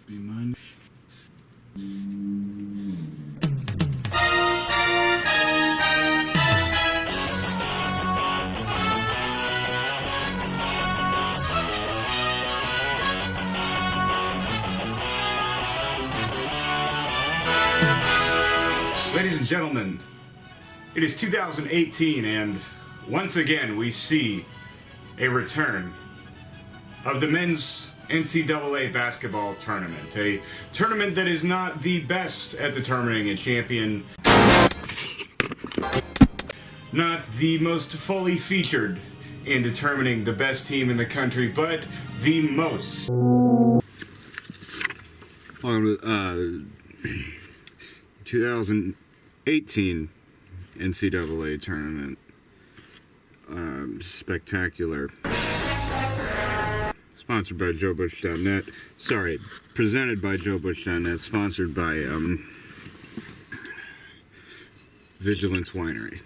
Be mine. Ladies and gentlemen, it is 2018 and once again we see a return of the men's NCAA basketball tournament. A tournament that is not the best at determining a champion, not the most fully featured in determining the best team in the country, but the most. Welcome to 2018 NCAA tournament. Spectacular. Sponsored by JoeButch.net. Sorry, presented by JoeButch.net. Sponsored by Vigilance Winery.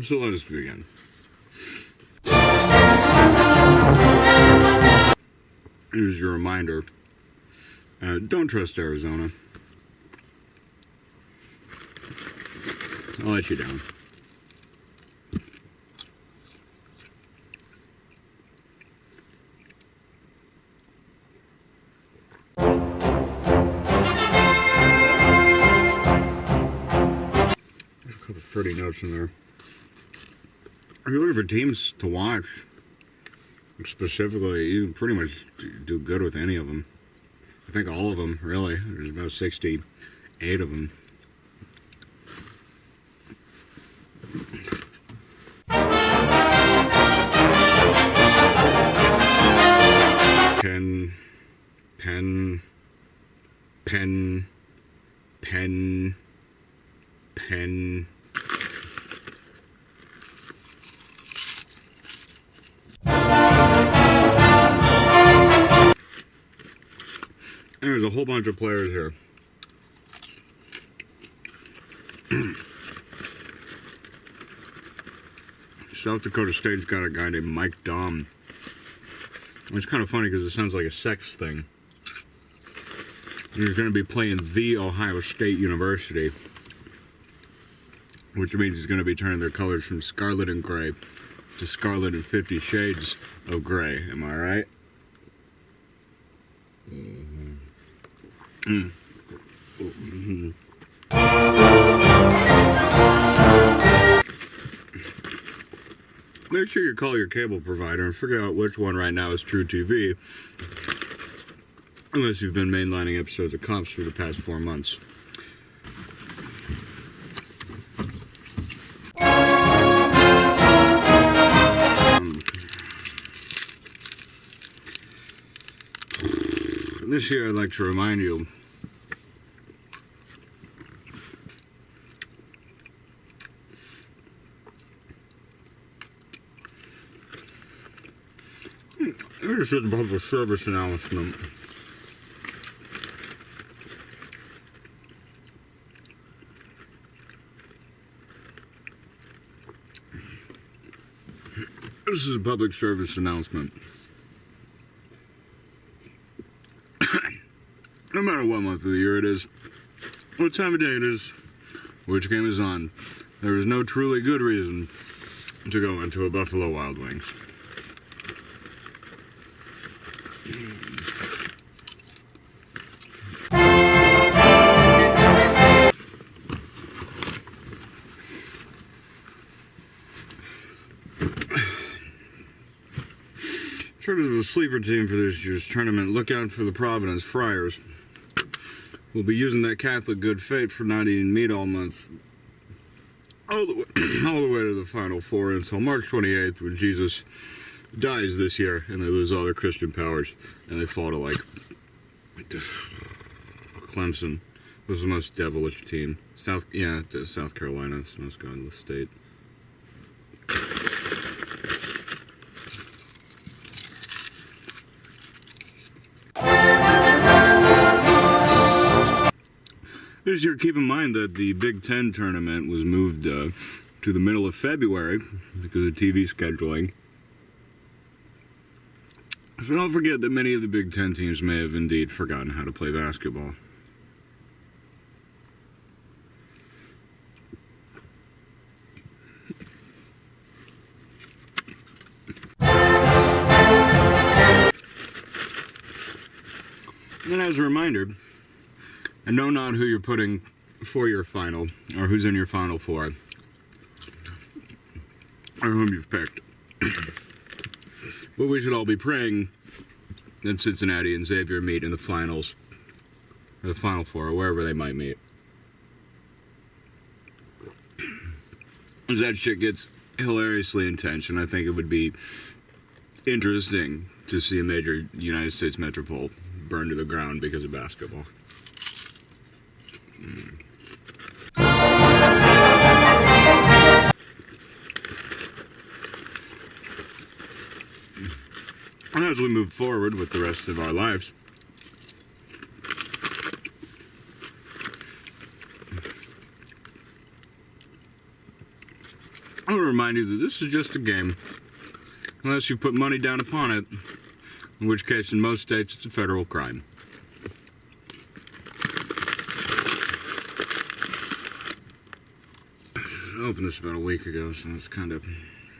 So let us begin. Here's your reminder. Don't trust Arizona. I'll let you down. There's a couple of 30 notes in there. If you're looking for teams to watch, specifically, you can pretty much do good with any of them. I think all of them, really. There's about 68 of them. Pen. And there's a whole bunch of players here. South Dakota State's got a guy named Mike Dom. It's kind of funny because it sounds like a sex thing. He's going to be playing The Ohio State University, which means he's going to be turning their colors from scarlet and gray to scarlet and 50 shades of gray. Am I right? Make sure you call your cable provider and figure out which one right now is True TV, unless you've been mainlining episodes of Cops for the past 4 months. This year I'd like to remind you this is a public service announcement. This is a public service announcement. No matter what month of the year it is, what time of day it is, which game is on, there is no truly good reason to go into a Buffalo Wild Wings. Sort of a sleeper team for this year's tournament. Look out for the Providence Friars. We'll be using that Catholic good faith for not eating meat all month all the way, all the way to the Final Four until March 28th, when Jesus dies this year and they lose all their Christian powers and they fall to like Clemson was the most devilish team. South Carolina is the most godless state. This year, keep in mind that the Big Ten tournament was moved to the middle of February because of TV scheduling. So don't forget that many of the Big Ten teams may have indeed forgotten how to play basketball. And as a reminder, and know not who you're putting for your final, or who's in your Final Four, or whom you've picked. But we should all be praying that Cincinnati and Xavier meet in the finals, or the Final Four, or wherever they might meet. As that shit gets hilariously intense, and I think it would be interesting to see a major United States metropole burn to the ground because of basketball. And as we move forward with the rest of our lives, I want to remind you that this is just a game, unless you put money down upon it, in which case in most states it's a federal crime. I opened this about a week ago, so it's kind of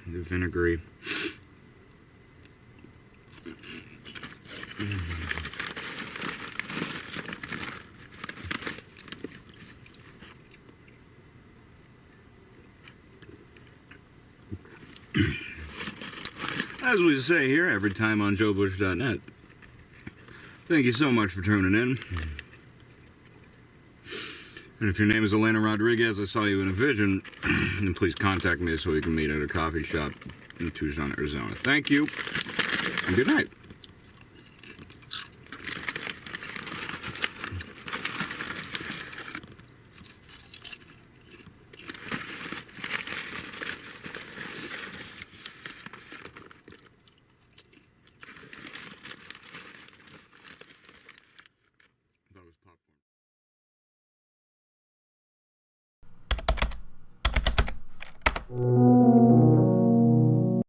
vinegary. As we say here every time on JoeBush.net, thank you so much for tuning in. And if your name is Elena Rodriguez, I saw you in a vision, then please contact me so we can meet at a coffee shop in Tucson, Arizona. Thank you, and good night.